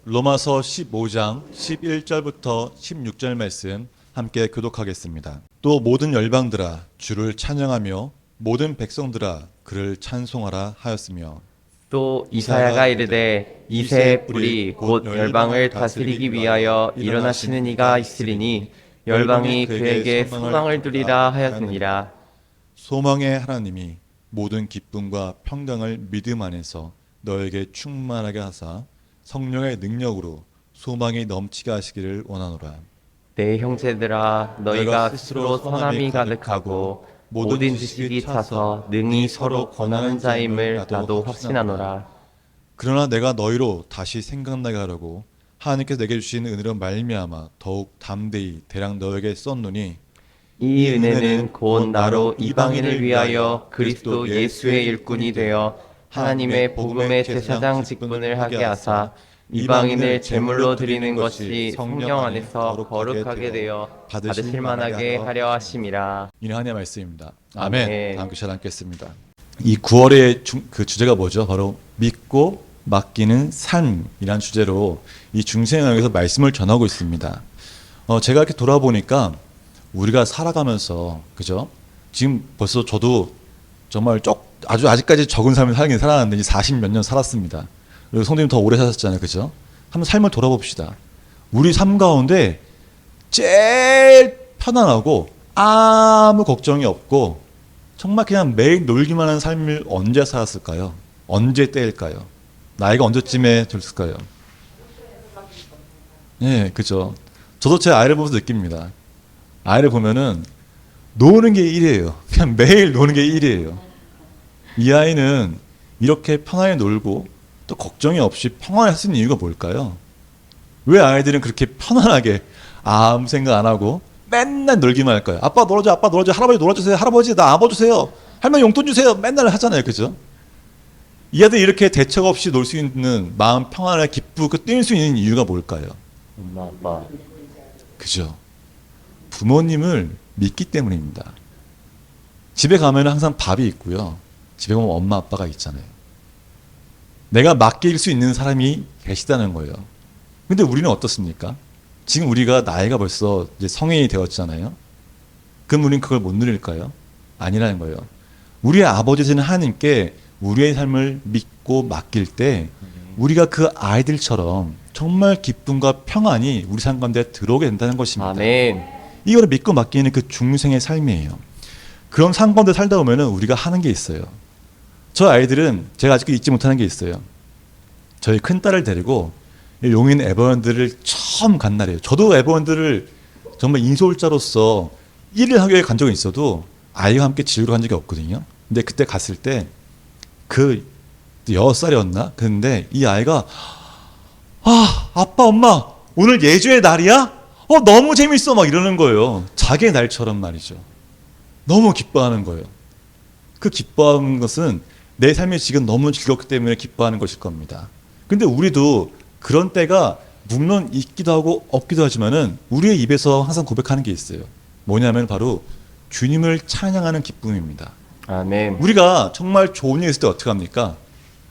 로마서 15장 11절부터 16절 말씀 함께 교독하겠습니다. 또 모든 열방들아 주를 찬양하며 모든 백성들아 그를 찬송하라 하였으며 또 이사야가 이르되 이새의 뿔이 곧 열방을 다스리기 위하여 일어나시는 이가 있으리니 열방이 그에게 소망을 두리라 하였느니라. 소망의 하나님이 모든 기쁨과 평강을 믿음 안에서 너에게 충만하게 하사 성령의 능력으로 소망이 넘치게 하시기를 원하노라. 내 형제들아 너희가 스스로 선함이 가득하고 모든 지식이 차서 능히 서로 권하는 자임을 나도 확신하노라. 그러나 내가 너희로 다시 생각나게 하려고 하나님께서 내게 주신 은혜로 말미암아 더욱 담대히 대량 너에게 썼노니 이 은혜는 곧 나로 이방인을 위하여 그리스도 예수의 일꾼이 되어 하나님의 복음의 제사장 직분을 하게 하사 이방인을 제물로 드리는 것이 성령 안에서 거룩하게 되어 받으실 만하게 하려 하심이라. 이는 하나님의 말씀입니다. 아멘. 아멘. 다음 시간 함께했습니다. 이 9월의 그 주제가 뭐죠? 바로 믿고 맡기는 삶이란 주제로 이 중생에게서 말씀을 전하고 있습니다. 제가 이렇게 돌아보니까 우리가 살아가면서 그죠? 지금 벌써 저도 정말 아직까지 적은 삶을 살았는데 이제 40몇 년 살았습니다. 그리고 성도님 더 오래 사셨잖아요, 그죠? 한번 삶을 돌아봅시다. 우리 삶 가운데 제일 편안하고 아무 걱정이 없고 정말 그냥 매일 놀기만 하는 삶을 언제 살았을까요? 언제 때일까요? 나이가 언제쯤에 됐을까요? 예, 그죠. 저도 제 아이를 보면서 느낍니다. 아이를 보면은 노는 게 일이에요. 그냥 매일 노는 게 일이에요. 이 아이는 이렇게 편하게 놀고 또 걱정이 없이 평안할 수 있는 이유가 뭘까요? 왜 아이들은 그렇게 편안하게 아무 생각 안 하고 맨날 놀기만 할까요? 아빠 놀아줘, 아빠 놀아줘, 할아버지 놀아주세요, 할아버지 나 안아주세요, 할머니 용돈 주세요, 맨날 하잖아요, 그죠? 이 아들 이렇게 대책 없이 놀 수 있는 마음 평안하게 기쁘고 뛸 수 있는 이유가 뭘까요? 엄마 아빠. 그죠? 부모님을 믿기 때문입니다. 집에 가면 항상 밥이 있고요. 집에 가면 엄마 아빠가 있잖아요. 내가 맡길 수 있는 사람이 계시다는 거예요. 근데 우리는 어떻습니까? 지금 우리가 나이가 벌써 이제 성인이 되었잖아요. 그럼 우리는 그걸 못 누릴까요? 아니라는 거예요. 우리의 아버지는 하나님께 우리의 삶을 믿고 맡길 때 우리가 그 아이들처럼 정말 기쁨과 평안이 우리 삶 가운데 들어오게 된다는 것입니다. 아멘. 이거를 믿고 맡기는 그 중생의 삶이에요. 그런 삶 가운데 살다 보면 우리가 하는 게 있어요. 저 아이들은 제가 아직도 잊지 못하는 게 있어요. 저희 큰딸을 데리고 용인 에버랜드를 처음 간 날이에요. 저도 에버랜드를 정말 인솔자로서 1일 학교에 간 적은 있어도 아이와 함께 지우러 간 적이 없거든요. 근데 그때 갔을 때 그 6살이었나? 근데 이 아이가 아빠 엄마 오늘 예주의 날이야? 너무 재밌어 막 이러는 거예요. 자기의 날처럼 말이죠. 너무 기뻐하는 거예요. 그 기뻐하는 것은 내 삶이 지금 너무 즐겁기 때문에 기뻐하는 것일 겁니다. 근데 우리도 그런 때가 물론 있기도 하고 없기도 하지만은 우리의 입에서 항상 고백하는 게 있어요. 뭐냐면 바로 주님을 찬양하는 기쁨입니다. 아멘. 우리가 정말 좋은 일 있을 때 어떻게 합니까?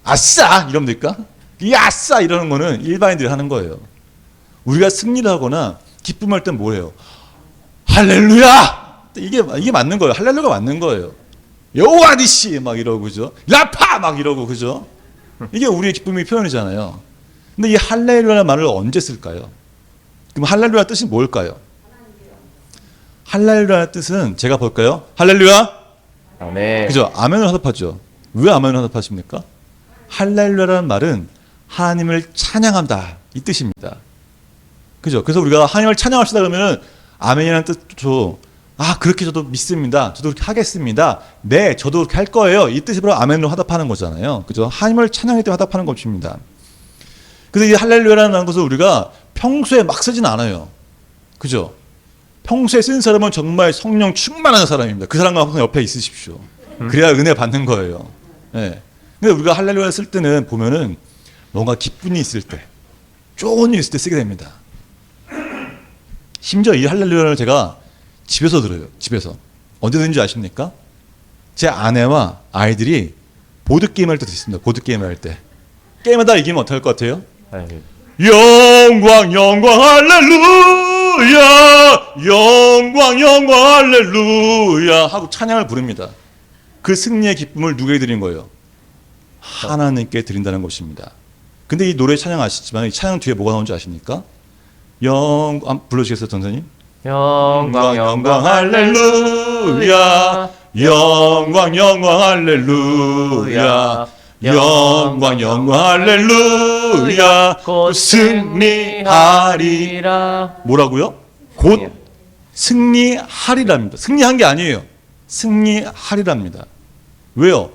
아싸! 이럽니까? 아싸! 이러는 거는 일반인들이 하는 거예요. 우리가 승리를 하거나 기쁨할 땐 뭐예요? 할렐루야! 이게 맞는 거예요. 할렐루야가 맞는 거예요. 여호와니시 막 이러고 그죠? 라파 막 이러고 그죠? 이게 우리의 기쁨의 표현이잖아요. 근데 이 할렐루야라는 말을 언제 쓸까요? 그럼 할렐루야 뜻이 뭘까요? 할렐루야 뜻은 제가 볼까요? 할렐루야? 아멘. 그죠? 아멘을 화답하죠. 왜 아멘을 화답하십니까? 할렐루야라는 말은 하나님을 찬양한다 이 뜻입니다. 그죠? 그래서 우리가 하나님을 찬양합시다 그러면은 아멘이라는 뜻도 그렇게 저도 믿습니다. 저도 그렇게 하겠습니다. 네, 저도 그렇게 할 거예요. 이 뜻이 바로 아멘으로 화답하는 거잖아요. 그죠? 하나님을 찬양할 때 화답하는 것입니다. 그래서 이 할렐루야라는 것을 우리가 평소에 막 쓰진 않아요. 그죠? 평소에 쓴 사람은 정말 성령 충만한 사람입니다. 그 사람과 항상 옆에 있으십시오. 그래야 은혜 받는 거예요. 네. 근데 우리가 할렐루야 쓸 때는 보면은 뭔가 기쁨이 있을 때, 좋은 일 있을 때 쓰게 됩니다. 심지어 이 할렐루야를 제가 집에서 들어요. 집에서. 언제든지 아십니까? 제 아내와 아이들이 보드게임을 할 때도 있습니다. 보드게임을 할 때. 게임하다 이기면 어떡할 것 같아요? 영광 영광 할렐루야, 영광 영광 할렐루야 하고 찬양을 부릅니다. 그 승리의 기쁨을 누구에게 드린 거예요? 하나님께 드린다는 것입니다. 근데 이 노래 찬양 아시지만 이 찬양 뒤에 뭐가 나오는지 아십니까? 불러주시겠어요, 전사님? 영광 영광 할렐루야, 영광 영광 할렐루야, 영광 영광 할렐루야, 곧 승리하리라. 뭐라고요? 곧 승리하리랍니다. 승리한 게 아니에요. 승리하리랍니다. 왜요?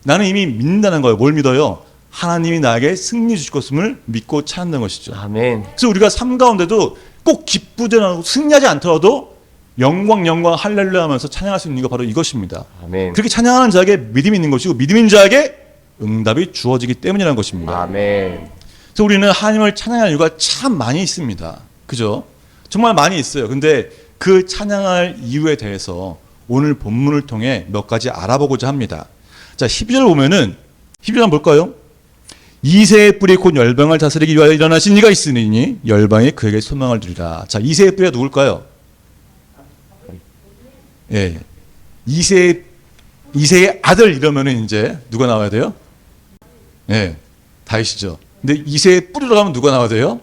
나는 이미 믿는다는 거예요. 뭘 믿어요? 하나님이 나에게 승리 주실 것임을 믿고 찬양하는 것이죠. 아멘. 그래서 우리가 삶 가운데도 꼭 기쁘지 않고 승리하지 않더라도 영광 영광 할렐루야 하면서 찬양할 수 있는 이유가 바로 이것입니다. 아멘. 그렇게 찬양하는 자에게 믿음이 있는 것이고 믿음 있는 자에게 응답이 주어지기 때문이라는 것입니다. 아멘. 그래서 우리는 하나님을 찬양할 이유가 참 많이 있습니다. 그죠? 정말 많이 있어요. 근데 그 찬양할 이유에 대해서 오늘 본문을 통해 몇 가지 알아보고자 합니다. 자, 12절 보면은 12절 한번 볼까요? 이새의 뿌리 곧 열방을 다스리기 위하여 일어나신 이가 있으니 열방이 그에게 소망을 두리라. 자, 이새의 뿌리가 누굴까요? 예, 이새의 아들 이러면은 이제 누가 나와야 돼요? 예, 다윗이죠. 근데 이새의 뿌리로 가면 누가 나와야 돼요?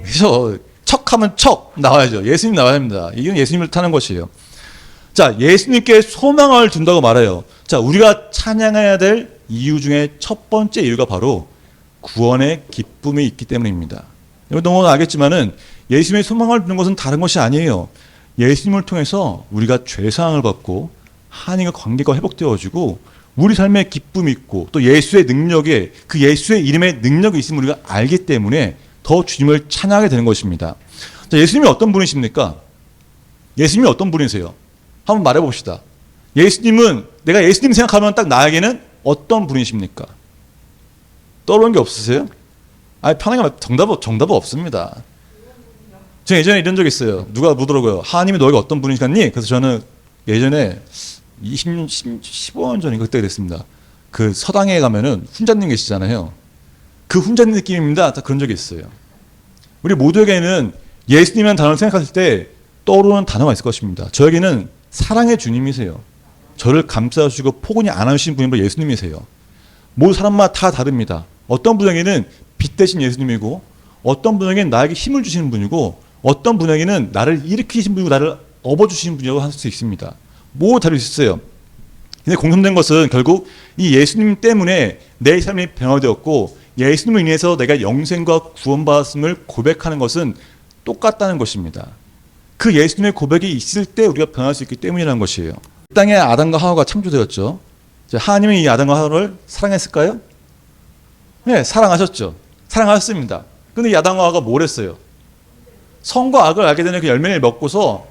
그래서 척하면 척 나와야죠. 예수님 나와야 합니다. 이건 예수님을 타는 것이에요. 자, 예수님께 소망을 둔다고 말해요. 자, 우리가 찬양해야 될 이유 중에 첫 번째 이유가 바로 구원의 기쁨이 있기 때문입니다. 여러분 너무 알겠지만은 예수님의 소망을 두는 것은 다른 것이 아니에요. 예수님을 통해서 우리가 죄사함을 받고 하나님과 관계가 회복되어지고 우리 삶에 기쁨이 있고 또 예수의 능력에 그 예수의 이름에 능력이 있음을 우리가 알기 때문에 더 주님을 찬양하게 되는 것입니다. 자, 예수님이 어떤 분이십니까? 예수님이 어떤 분이세요? 한번 말해봅시다. 예수님은 내가 예수님 생각하면 딱 나에게는 어떤 분이십니까? 떠오르는 게 없으세요? 아니 편하게 정답은 없습니다. 제가 예전에 이런 적 있어요. 누가 묻더라고요. 하나님이 너에게 어떤 분이시겠니? 그래서 저는 예전에 15년 전인가 그때 그랬습니다. 그 서당에 가면은 훈자님 계시잖아요. 그 훈자님 느낌입니다. 딱 그런 적이 있어요. 우리 모두에게는 예수님이라는 단어를 생각했을 때 떠오르는 단어가 있을 것입니다. 저에게는 사랑의 주님이세요. 저를 감싸주시고 포근히 안아주신 분이 바로 예수님이세요. 모든 사람마다 다 다릅니다. 어떤 분에게는 빛 대신 예수님이고 어떤 분에게는 나에게 힘을 주시는 분이고 어떤 분에게는 나를 일으키신 분이고 나를 업어주시는 분이라고 할 수 있습니다. 모두 다를 수 있어요. 근데 공통된 것은 결국 이 예수님 때문에 내 삶이 변화되었고 예수님을 인해서 내가 영생과 구원받았음을 고백하는 것은 똑같다는 것입니다. 그 예수님의 고백이 있을 때 우리가 변할 수 있기 때문이라는 것이에요. 이 땅에 아담과 하와가 창조되었죠. 하나님이 이 아담과 하와를 사랑했을까요? 네, 사랑하셨죠. 사랑하셨습니다. 근데 이 아담과 하와가 뭘 했어요? 선과 악을 알게 되는 그 열매를 먹고서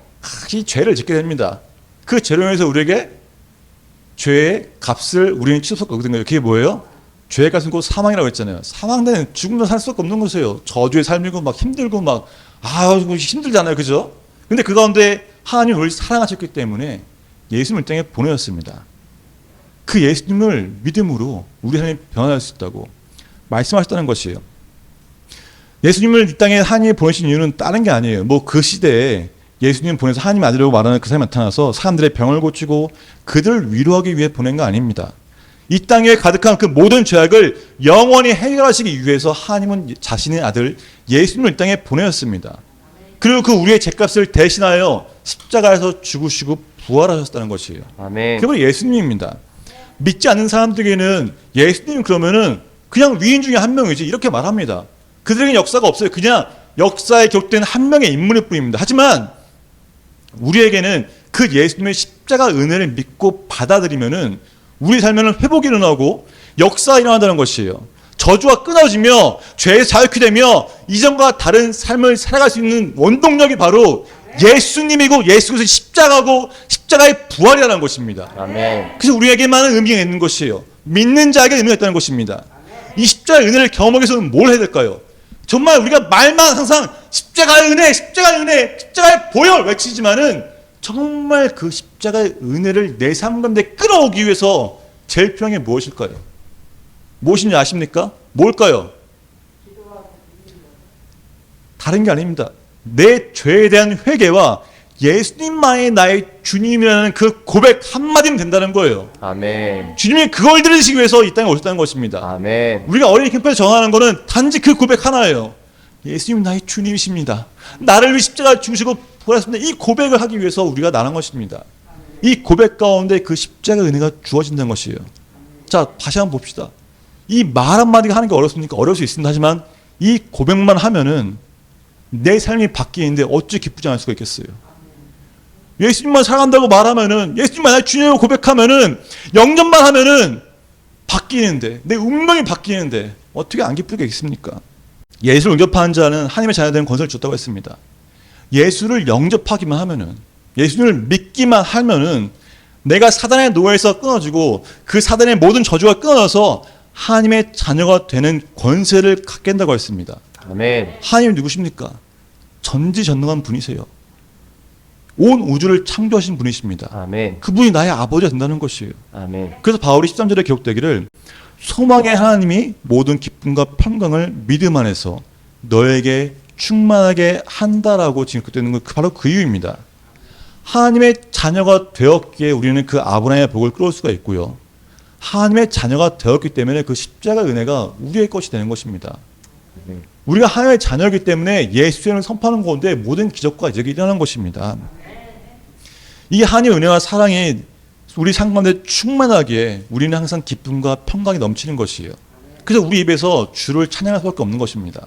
이 죄를 짓게 됩니다. 그 죄로 인해서 우리에게 죄의 값을 우리는 치를 수가 없는 거예요. 그게 뭐예요? 죄의 값은 곧 사망이라고 했잖아요. 사망되는 죽으면 살 수가 없는 것이에요. 저주의 삶이고 막 힘들고 막 힘들잖아요. 그죠? 근데 그 가운데 하나님이 우리를 사랑하셨기 때문에 예수님을 이 땅에 보내셨습니다. 그 예수님을 믿음으로 우리 삶이 변화할 수 있다고 말씀하셨다는 것이에요. 예수님을 이 땅에 하나님이 보내신 이유는 다른 게 아니에요. 뭐 그 시대에 예수님 보내서 하나님 아들이라고 말하는 그 사람이 나타나서 사람들의 병을 고치고 그들을 위로하기 위해 보낸 거 아닙니다. 이 땅에 가득한 그 모든 죄악을 영원히 해결하시기 위해서 하나님은 자신의 아들 예수님을 이 땅에 보내셨습니다. 그리고 그 우리의 죄값을 대신하여 십자가에서 죽으시고 부활하셨다는 것이에요. 아멘. 그게 바로 예수님입니다. 믿지 않는 사람들에게는 예수님 그러면은 그냥 위인 중에 한 명이지 이렇게 말합니다. 그들에게는 역사가 없어요. 그냥 역사에 기록된 한 명의 인물일 뿐입니다. 하지만 우리에게는 그 예수님의 십자가 은혜를 믿고 받아들이면은 우리 삶에는 회복이 일어나고 역사가 일어난다는 것이에요. 저주가 끊어지며 죄에서 자유케 되며 이전과 다른 삶을 살아갈 수 있는 원동력이 바로 예수님이고 예수께서 십자가고 십자가의 부활이라는 것입니다. 아멘. 그래서 우리에게만은 의미가 있는 것이에요. 믿는 자에게 의미가 있다는 것입니다. 이 십자가의 은혜를 경험하기 위해서는 뭘 해야 될까요? 정말 우리가 말만 항상 십자가의 은혜, 십자가의 은혜, 십자가의 보혈 외치지만은 정말 그 십자가의 은혜를 내 삶 가운데 끌어오기 위해서 제일 필요한 게 무엇일까요? 무엇인지 아십니까? 뭘까요? 다른 게 아닙니다. 내 죄에 대한 회개와 예수님만이 나의 주님이라는 그 고백 한마디면 된다는 거예요. 아멘. 주님이 그걸 들으시기 위해서 이 땅에 오셨다는 것입니다. 아멘. 우리가 어린이 캠프에서 전하는 것은 단지 그 고백 하나예요. 예수님 나의 주님이십니다. 나를 위해 십자가 죽으시고 부활하셨습니다. 이 고백을 하기 위해서 우리가 나간 것입니다. 이 고백 가운데 그 십자가 은혜가 주어진다는 것이에요. 자, 다시 한번 봅시다. 이 말 한마디가 하는 게 어렵습니까? 어려울 수 있습니다. 하지만 이 고백만 하면은 내 삶이 바뀌는데 어찌 기쁘지 않을 수가 있겠어요. 예수님만 사랑한다고 말하면은, 예수님만 나의 주님이라고 고백하면은, 영접만 하면은 바뀌는데, 내 운명이 바뀌는데 어떻게 안 기쁘겠습니까? 예수를 영접하는 자는 하나님의 자녀되는 권세를 줬다고 했습니다. 예수를 영접하기만 하면은, 예수를 믿기만 하면은 내가 사단의 노예에서 끊어지고 그 사단의 모든 저주가 끊어져서 하나님의 자녀가 되는 권세를 갖게 된다고 했습니다. 아멘. 하나님 누구십니까? 전지전능한 분이세요. 온 우주를 창조하신 분이십니다. 아멘. 그분이 나의 아버지가 된다는 것이에요. 아멘. 그래서 바울이 13절에 기록되기를 소망의 하나님이 모든 기쁨과 평강을 믿음 안에서 너에게 충만하게 한다라고 지금 그때는 바로 그 이유입니다. 하나님의 자녀가 되었기에 우리는 그 아브라함의 복을 끌어올 수가 있고요. 하나님의 자녀가 되었기 때문에 그 십자가 은혜가 우리의 것이 되는 것입니다. 우리가 하나님의 자녀이기 때문에 예수를 선포하는 가운데 모든 기적과 이적이 일어나는 것입니다. 이 하나님의 은혜와 사랑이 우리 삶 가운데 충만하기에 우리는 항상 기쁨과 평강이 넘치는 것이에요. 그래서 우리 입에서 주를 찬양할 수밖에 없는 것입니다.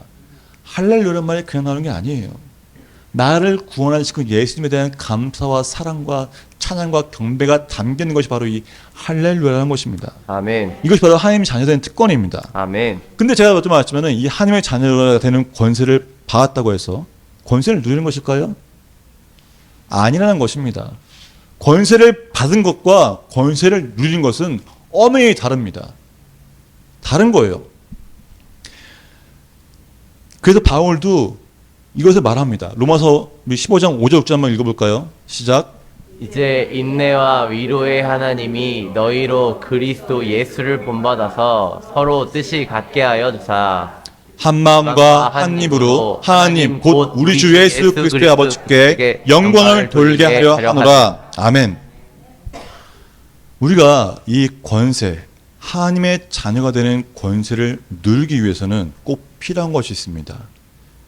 할렐루야라는 말이 그냥 나오는 게 아니에요. 나를 구원하신 그 예수님에 대한 감사와 사랑과 찬양과 경배가 담겨 있는 것이 바로 이 할렐루야라는 것입니다. 아멘. 이것이 바로 하나님의 자녀된 특권입니다. 아멘. 근데 제가 좀 말했지만 이 하나님의 자녀가 되는 권세를 받았다고 해서 권세를 누리는 것일까요? 아니라는 것입니다. 권세를 받은 것과 권세를 누리는 것은 엄연히 다릅니다. 다른 거예요. 그래서 바울도 이것을 말합니다. 로마서 15장 5절 6절 한번 읽어볼까요? 시작. 이제 인내와 위로의 하나님이 너희로 그리스도 예수를 본받아서 서로 뜻이 같게 하여 주사 한 마음과 한 입으로 하나님 곧 우리 주 예수 그리스도의 아버지께 영광을 돌게 하려 하노라. 아멘. 우리가 이 권세, 하나님의 자녀가 되는 권세를 누리기 위해서는 꼭 필요한 것이 있습니다.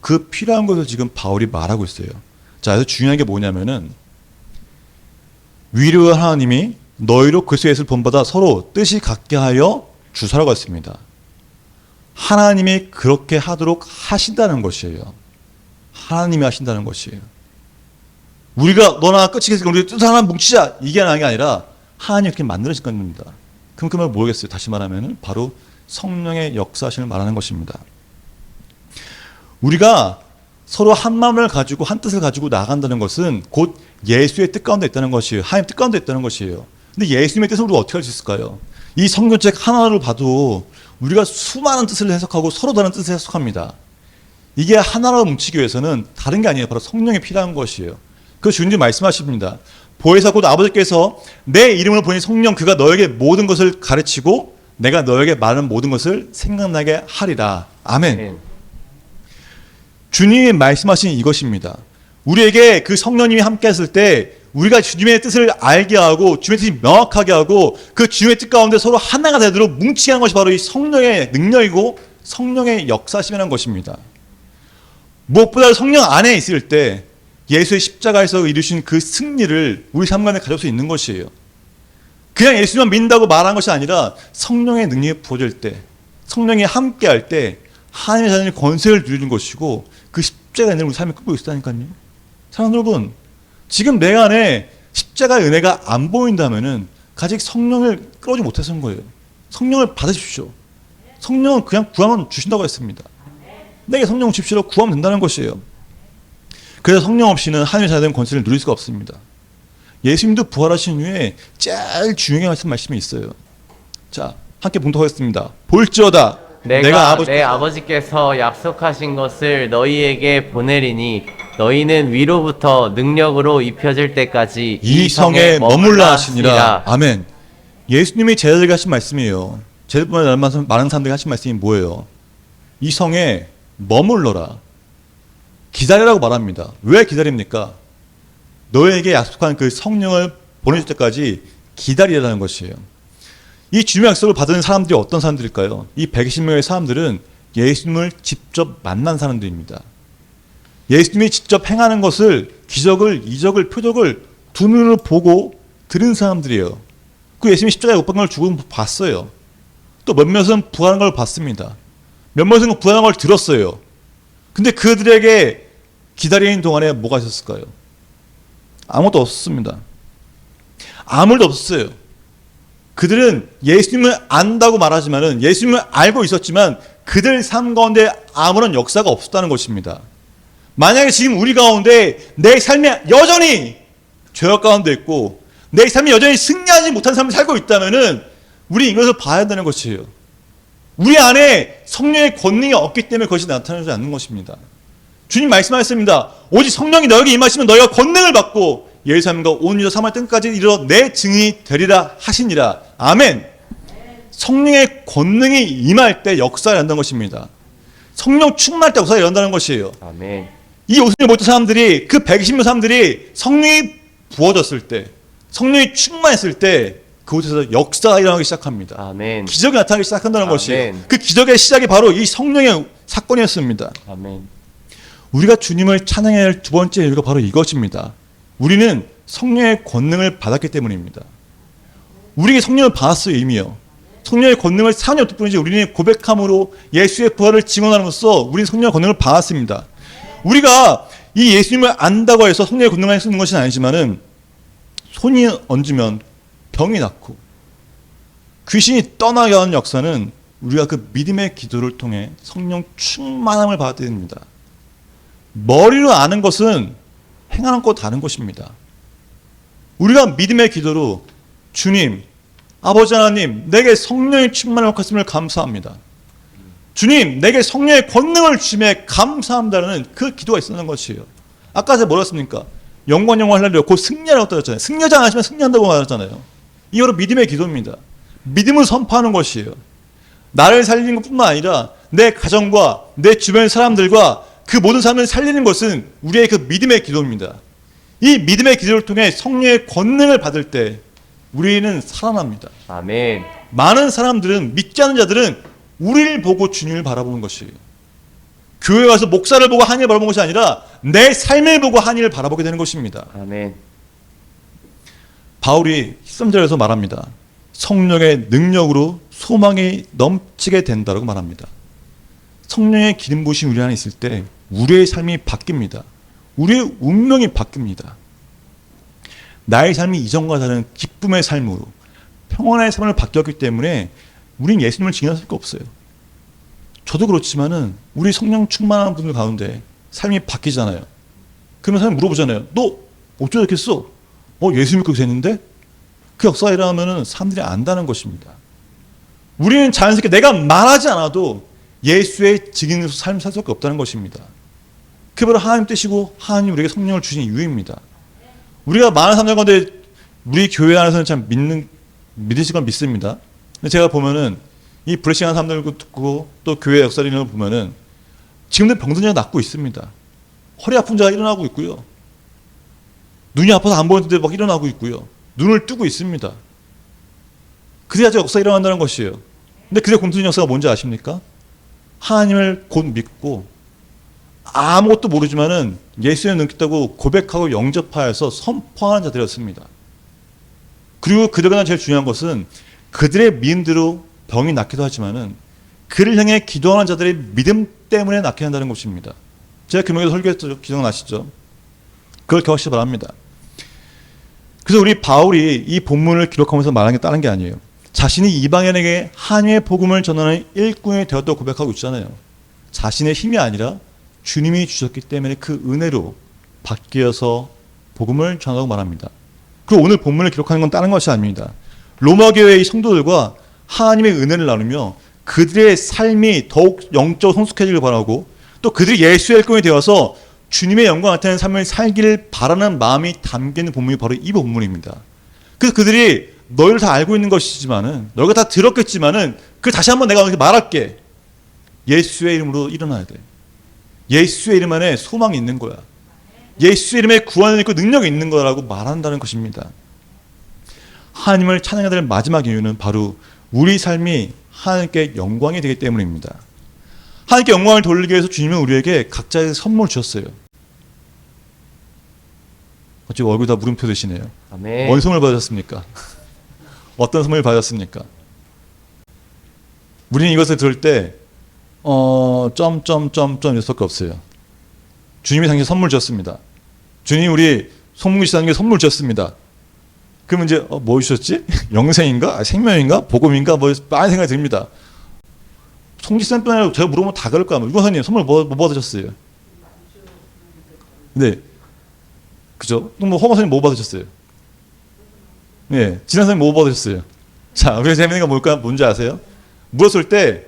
그 필요한 것을 지금 바울이 말하고 있어요. 자, 그래서 중요한 게 뭐냐면은 위로의 하나님이 너희로 그리스도 예수를 본받아 서로 뜻이 같게 하여 주사라고 했습니다. 하나님이 그렇게 하도록 하신다는 것이에요. 하나님이 하신다는 것이에요. 우리가 너나 끝이겠으니까 우리 뜻 하나 뭉치자 이게 하는 게 아니라 하나님이 그렇게 만들어진 겁니다. 그럼 그 말 모르겠어요. 다시 말하면 바로 성령의 역사심을 말하는 것입니다. 우리가 서로 한 마음을 가지고 한 뜻을 가지고 나아간다는 것은 곧 예수의 뜻 가운데 있다는 것이에요. 하나님 뜻 가운데 있다는 것이에요. 근데 예수님의 뜻을 우리가 어떻게 할 수 있을까요? 이 성경책 하나를 봐도 우리가 수많은 뜻을 해석하고 서로 다른 뜻을 해석합니다. 이게 하나로 뭉치기 위해서는 다른 게 아니에요. 바로 성령이 필요한 것이에요. 그 주님이 말씀하십니다. 보혜사 곧 아버지께서 내 이름을 보낸 성령 그가 너에게 모든 것을 가르치고 내가 너에게 말하는 모든 것을 생각나게 하리라. 아멘. 주님이 말씀하신 이것입니다. 우리에게 그 성령님이 함께 했을 때 우리가 주님의 뜻을 알게 하고 주님의 뜻이 명확하게 하고 그 주님의 뜻 가운데 서로 하나가 되도록 뭉치게 하는 것이 바로 이 성령의 능력이고 성령의 역사심이라는 것입니다. 무엇보다 성령 안에 있을 때 예수의 십자가에서 이루신 그 승리를 우리 삶 가운데 가질 수 있는 것이에요. 그냥 예수님만 믿는다고 말하는 것이 아니라 성령의 능력이 부어질 때 성령이 함께 할 때 하나님의 자녀의 권세를 누리는 것이고 그 십자가의 은혜를 우리 삶에 끌고 있다니까요. 사랑하는 여러분, 지금 내 안에 십자가의 은혜가 안 보인다면은 아직 성령을 끌어오지 못해서인 거예요. 성령을 받으십시오. 성령은 그냥 구하면 주신다고 했습니다. 내게 성령 주십시오. 구하면 된다는 것이에요. 그래서 성령 없이는 하나님의 자녀된 권세를 누릴 수가 없습니다. 예수님도 부활하신 후에 제일 중요하게 하신 말씀이 있어요. 자, 함께 봉독하겠습니다. 볼지어다 내가 내 아버지께서 약속하신 것을 너희에게 보내리니 너희는 위로부터 능력으로 입혀질 때까지 이 성에 머물라 하시니라. 아멘. 예수님이 제자들에게 하신 말씀이에요. 제자들뿐만 아니라 많은 사람들에게 하신 말씀이 뭐예요? 이 성에 머물러라. 기다리라고 말합니다. 왜 기다립니까? 너에게 약속한 그 성령을 보내줄 때까지 기다리라는 것이에요. 이 주님의 약속을 받은 사람들이 어떤 사람들일까요? 이 120명의 사람들은 예수님을 직접 만난 사람들입니다. 예수님이 직접 행하는 것을, 기적을, 이적을, 표적을 두 눈으로 보고 들은 사람들이에요. 그 예수님이 십자가에 못 박힌 걸 죽은 걸 봤어요. 또 몇몇은 부활한 걸 봤습니다. 몇몇은 부활한 걸 들었어요. 근데 그들에게 기다리는 동안에 뭐가 있었을까요? 아무것도 없었습니다. 아무 일도 없었어요. 그들은 예수님을 안다고 말하지만은, 예수님을 알고 있었지만 그들 삶 가운데 아무런 역사가 없었다는 것입니다. 만약에 지금 우리 가운데 내 삶이 여전히 죄악 가운데 있고 내 삶이 여전히 승리하지 못한 삶을 살고 있다면은 우리 이것을 봐야 한다는 것이에요. 우리 안에 성령의 권능이 없기 때문에 그것이 나타나지 않는 것입니다. 주님 말씀하셨습니다. 오직 성령이 너에게 임하시면 너희가 권능을 받고 예루살렘과 온 유다 사마리아 땅까지 이르러 내 증인이 되리라 하시니라. 아멘. 성령의 권능이 임할 때 역사를 한다는 것입니다. 성령 충만할 때 역사를 이룬다는 것이에요. 아멘. 이 오순절 모든 사람들이, 그 120명 사람들이 성령이 부어졌을 때, 성령이 충만했을 때 그곳에서 역사가 일어나기 시작합니다. 아멘. 기적이 나타나기 시작한다는 아멘. 것이에요. 그 기적의 시작이 바로 이 성령의 사건이었습니다. 아멘. 우리가 주님을 찬양해야 할 두 번째 이유가 바로 이것입니다. 우리는 성령의 권능을 받았기 때문입니다. 우리에게 성령을 받았어요, 이미요. 성령의 권능을 사용이 없을 뿐이지 우리는 고백함으로 예수의 부활을 증언함으로써 우리는 성령의 권능을 받았습니다. 우리가 이 예수님을 안다고 해서 성령의 권능을 쓰는 것은 아니지만은 손이 얹으면 병이 낫고 귀신이 떠나게 하는 역사는 우리가 그 믿음의 기도를 통해 성령 충만함을 받아야 됩니다. 머리로 아는 것은 행하는 것과 다른 것입니다. 우리가 믿음의 기도로 주님, 아버지 하나님, 내게 성령의 충만을 허락하심을 감사합니다. 주님, 내게 성령의 권능을 주심에 감사합니다라는 그 기도가 있었는 것이에요. 아까 제가 뭐라 했습니까? 영광 하려고 곧 승리하라고 따졌잖아요. 승리하지 않으시면 승리한다고 말했잖아요. 이 바로 믿음의 기도입니다. 믿음을 선포하는 것이에요. 나를 살리는 것뿐만 아니라 내 가정과 내 주변 사람들과 그 모든 사람을 살리는 것은 우리의 그 믿음의 기도입니다. 이 믿음의 기도를 통해 성령의 권능을 받을 때 우리는 살아납니다. 아멘. 많은 사람들은, 믿지 않는 자들은 우리를 보고 주님을 바라보는 것이에요. 교회 와서 목사를 보고 하나님을 바라보는 것이 아니라 내 삶을 보고 하나님을 바라보게 되는 것입니다. 아멘. 바울이 13절에서 말합니다. 성령의 능력으로 소망이 넘치게 된다고 말합니다. 성령의 기름 부으심이 우리 안에 있을 때 우리의 삶이 바뀝니다. 우리의 운명이 바뀝니다. 나의 삶이 이전과 다른 기쁨의 삶으로 평안의 삶을 바뀌었기 때문에 우린 예수님을 증인할 수가 없어요. 저도 그렇지만은 우리 성령 충만한 분들 가운데 삶이 바뀌잖아요. 그러면 사람이 물어보잖아요. 너 어쩌다 됐겠어? 예수 믿고 됐는데? 그 역사가 일어나면은 사람들이 안다는 것입니다. 우리는 자연스럽게 내가 말하지 않아도 예수의 증인으로서 삶을 살 수밖에 없다는 것입니다. 그게 바로 하나님 뜻이고 하나님 우리에게 성령을 주신 이유입니다. 우리가 많은 사람들 가운데 우리 교회 안에서는 참 믿으실 건 믿습니다. 근데 제가 보면은 이 브레싱 하는 사람들 듣고 또 교회 역사를 이런 걸 보면은 지금도 병든 자가 낫고 있습니다. 허리 아픈 자가 일어나고 있고요. 눈이 아파서 안 보이는데 막 일어나고 있고요. 눈을 뜨고 있습니다. 그래야 역사가 일어난다는 것이에요. 근데 그의 공통된 역사가 뭔지 아십니까? 하나님을 곧 믿고 아무것도 모르지만은 예수의 눈 떴다고 고백하고 영접하여서 선포하는 자들이었습니다. 그리고 그들과 제일 중요한 것은 그들의 믿음대로 병이 낫기도 하지만은 그를 향해 기도하는 자들의 믿음 때문에 낫게 한다는 것입니다. 제가 금요일에 설교했죠. 기억나시죠? 그걸 기억하시기 바랍니다. 그래서 우리 바울이 이 본문을 기록하면서 말하는 게 다른 게 아니에요. 자신이 이방인에게 하나님의 복음을 전하는 일꾼이 되었다고 고백하고 있잖아요. 자신의 힘이 아니라 주님이 주셨기 때문에 그 은혜로 바뀌어서 복음을 전하고 말합니다. 그리고 오늘 본문을 기록하는 건 다른 것이 아닙니다. 로마 교회의 성도들과 하나님의 은혜를 나누며 그들의 삶이 더욱 영적으로 성숙해지길 바라고 또 그들이 예수의 일꾼이 되어서 주님의 영광 나타내는 삶을 살기를 바라는 마음이 담기는 본문이 바로 이 본문입니다. 그래서 그들이 너희를 다 알고 있는 것이지만은 너희가 다 들었겠지만은 그 다시 한번 내가 너희에게 말할게. 예수의 이름으로 일어나야 돼. 예수의 이름 안에 소망이 있는 거야. 예수의 이름에 구원이 있고 능력이 있는 거라고 말한다는 것입니다. 하나님을 찬양해야 될 마지막 이유는 바로 우리 삶이 하나님께 영광이 되기 때문입니다. 하나님께 영광을 돌리기 위해서 주님은 우리에게 각자의 선물을 주셨어요. 어찌 얼굴 다 물음표 되시네요. 아멘. 뭔 선물 받으셨습니까? 어떤 선물 받았습니까? 우리는 이것을 들을 때 이럴 수밖에 없어요. 주님이 당신 선물 주셨습니다. 주님이 우리 송문기 시장님께 선물 주셨습니다. 그러면 이제 뭐 주셨지? 영생인가? 생명인가? 복음인가? 뭐 많은 생각이 듭니다. 송기선뿐 아니라 제가 물어보면 다 그럴 거야. 유관사님 선물 뭐 받으셨어요? 네, 그죠? 또 뭐 허마사님 뭐 받으셨어요? 네, 진한사님 뭐 받으셨어요? 자, 우리가 재밌는 건 뭘까? 뭔지 아세요? 물었을 때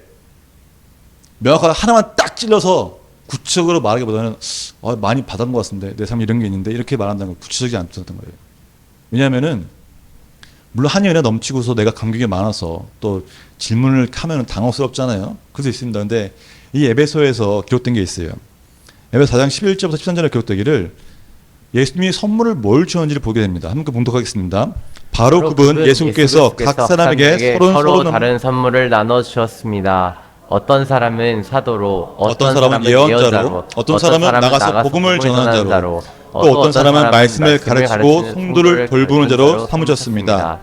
명확하게 하나만 딱 찔러서 구체적으로 말하기보다는 많이 받은 것 같은데 내 삶에 이런 게 있는데 이렇게 말한다는 건 구체적이지 않았던 거예요. 왜냐하면은 물론 하나님의 은혜가 넘치고서 내가 감격이 많아서 또 질문을 하면 당황스럽잖아요. 그럴 수 있습니다. 근데 이 에베소에서 기록된 게 있어요. 에베소 4장 11절부터 13절에 기록되기를 예수님이 선물을 뭘 주었는지를 보게 됩니다. 함께 봉독하겠습니다. 바로 그분 예수님께서 각 사람에게 서로 다른 선물을 나눠 주셨습니다. 어떤 사람은 사도로, 어떤 사람은 예언자로, 어떤 사람은 나가서 복음을 전하는 자로, 또 어떤 사람은 말씀을 가르치고 성도를 돌보는 자로 삼으셨습니다.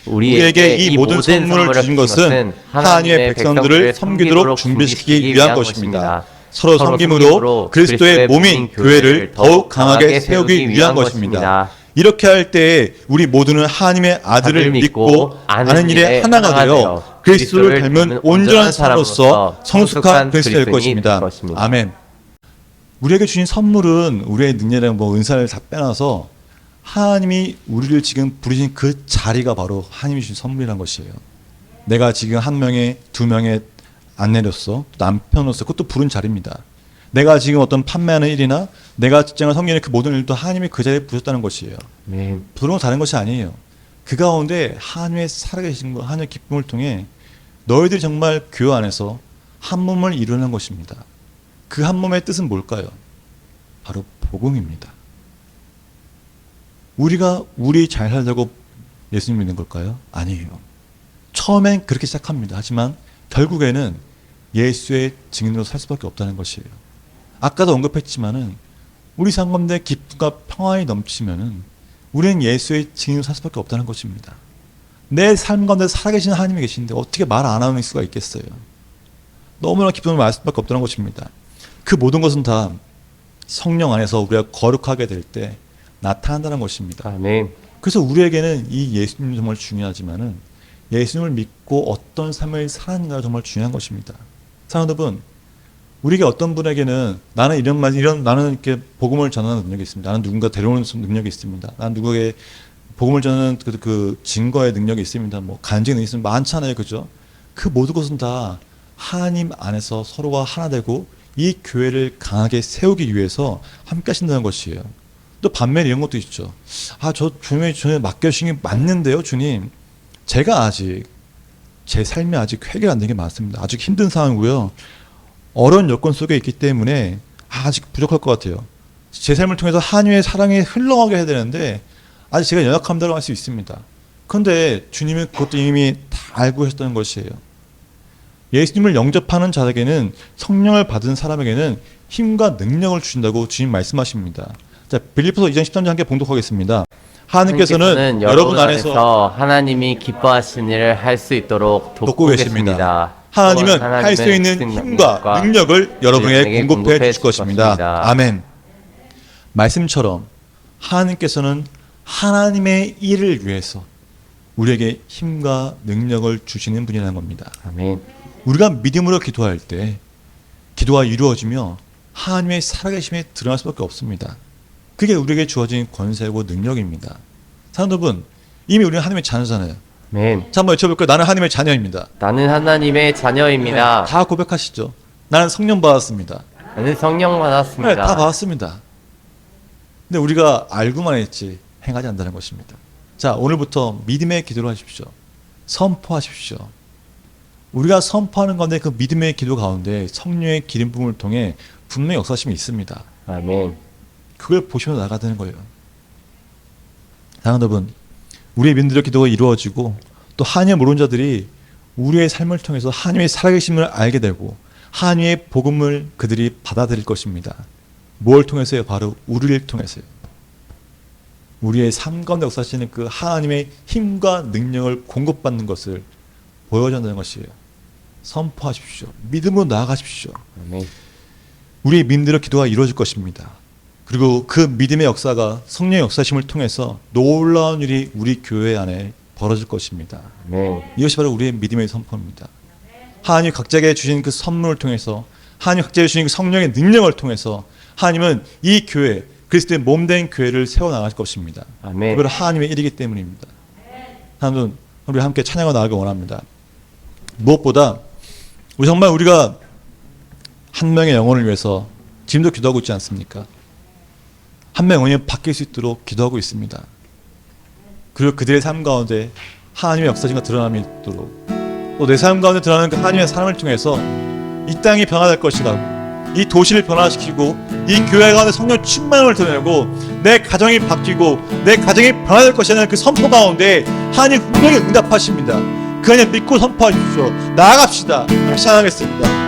우리에게 이 모든 선물을 주신 것은 하나님의 백성들을 섬기도록 준비시키기 위한 것입니다. 서로 섬김으로 그리스도의 몸인 교회를 더욱 강하게 세우기 위한 것입니다. 이렇게 할 때 우리 모두는 하나님의 아들을 믿고 아는 일에 하나가 되어 그리스도를 닮은 온전한 사람으로서 성숙한 그리스도가 될 것입니다. 아멘. 우리에게 주신 선물은 우리의 능력이랑 은사를 다 빼놔서 하나님이 우리를 지금 부르신 그 자리가 바로 하나님이 주신 선물이란 것이에요. 내가 지금 한 명에 두 명에 안 내렸어. 남편으로서 그것도 부른 자리입니다. 내가 지금 어떤 판매하는 일이나 내가 직장을 섬기는 그 모든 일도 하나님이 그 자리에 부르셨다는 것이에요. 부른 건 다른 것이 아니에요. 그 가운데 하나님의 살아계신 것, 하나님의 기쁨을 통해 너희들이 정말 교회 안에서 한 몸을 이루는 것입니다. 그 한 몸의 뜻은 뭘까요? 바로 복음입니다. 우리가 우리 잘 살려고 예수님 믿는 걸까요? 아니에요. 처음엔 그렇게 시작합니다. 하지만 결국에는 예수의 증인으로 살 수밖에 없다는 것이에요. 아까도 언급했지만은 우리 삶 가운데 기쁨과 평안이 넘치면은 우리는 예수의 증인으로 살 수밖에 없다는 것입니다. 내 삶 가운데 살아계신 하나님이 계신데 어떻게 말 안 하는 수가 있겠어요? 너무나 기쁨을 말할 수밖에 없다는 것입니다. 그 모든 것은 다 성령 안에서 우리가 거룩하게 될 때 나타난다는 것입니다. 아멘. 그래서 우리에게는 이 예수님이 정말 중요하지만은 예수님을 믿고 어떤 삶을 살았는가가 정말 중요한 것입니다. 사랑하는 여러분, 우리에게 어떤 분에게는 나는 나는 이렇게 복음을 전하는 능력이 있습니다. 나는 누군가 데려오는 능력이 있습니다. 나는 누구에게 복음을 전하는 그 증거의 능력이 있습니다. 뭐 간증의 능력이 있으면 많잖아요, 그죠? 그 모든 것은 다 하나님 안에서 서로가 하나 되고 이 교회를 강하게 세우기 위해서 함께 하신다는 것이에요. 또 반면에 이런 것도 있죠. 저 주님의 맡겨주신 게 맞는데요, 주님. 제가 아직 제 삶이 아직 해결 안 된 게 많습니다. 아직 힘든 상황이고요. 어려운 여건 속에 있기 때문에 아직 부족할 것 같아요. 제 삶을 통해서 하나님의 사랑이 흘러가게 해야 되는데 아직 제가 연약함이라고 할 수 있습니다. 그런데 주님은 그것도 이미 다 알고 계셨다는 것이에요. 예수님을 영접하는 자에게는 성령을 받은 사람에게는 힘과 능력을 주신다고 주님 말씀하십니다. 자, 빌립보서 2장 13절 함께 봉독하겠습니다. 하나님께서는 여러분 안에서 하나님이 기뻐하시는 일을 할 수 있도록 돕고 계십니다. 하나님은 할 수 있는 힘과 능력을 여러분에게 공급해 주실 것입니다. 아멘. 말씀처럼 하나님께서는 하나님의 일을 위해서 우리에게 힘과 능력을 주시는 분이라는 겁니다. 아멘. 우리가 믿음으로 기도할 때 기도가 이루어지며 하나님의 살아계심에 드러날 수밖에 없습니다. 그게 우리에게 주어진 권세고 능력입니다. 사랑하는 여러분, 이미 우리는 하나님의 자녀잖아요. 아멘. 자, 한번 외쳐볼까요? 나는 하나님의 자녀입니다. 나는 하나님의 자녀입니다. 다 고백하시죠. 나는 성령 받았습니다. 나는 성령 받았습니다. 다 받았습니다. 근데 우리가 알고만 했지 행하지 않는다는 것입니다. 자, 오늘부터 믿음의 기도를 하십시오. 선포하십시오. 우리가 선포하는 건데 그 믿음의 기도 가운데 성령의 기름 부음을 통해 분명히 역사심이 있습니다. 아멘. 그걸 보시면서 나가야 되는 거예요. 사랑하는 여러분, 우리의 믿음대로 기도가 이루어지고 또 하나님을 모르는 자들이 우리의 삶을 통해서 하나님의 살아계심을 알게 되고 하나님의 복음을 그들이 받아들일 것입니다. 뭘 통해서요? 바로 우리를 통해서요. 우리의 삶 가운데 역사하시는 그 하나님의 힘과 능력을 공급받는 것을 보여줘야 하는 것이에요. 선포하십시오. 믿음으로 나아가십시오. 아멘. 우리의 믿음대로 기도가 이루어질 것입니다. 그리고 그 믿음의 역사가 성령의 역사심을 통해서 놀라운 일이 우리 교회 안에 벌어질 것입니다. 아멘. 이것이 바로 우리의 믿음의 선포입니다. 하나님 각자에게 주신 그 선물을 통해서 하나님 각자에게 주신 그 성령의 능력을 통해서 하나님은 이 교회, 그리스도의 몸된 교회를 세워나갈 것입니다. 아멘. 그건 하나님의 일이기 때문입니다. 하나님, 우리 함께 찬양하고 나가기 원합니다. 무엇보다 우리가 한 명의 영혼을 위해서 지금도 기도하고 있지 않습니까? 한 명의 영혼이 바뀔 수 있도록 기도하고 있습니다. 그리고 그들의 삶 가운데 하나님의 역사심과 드러남이 있도록 또 내 삶 가운데 드러나는 그 하나님의 사람을 통해서 이 땅이 변화될 것이라고, 이 도시를 변화시키고 이 교회 가운데 성령 충만함을 드러내고 내 가정이 바뀌고 내 가정이 변화될 것이라는 그 선포 가운데 하나님 분명히 응답하십니다. 그 안에 믿고 선포하십시오. 나아갑시다. 찬양하겠습니다.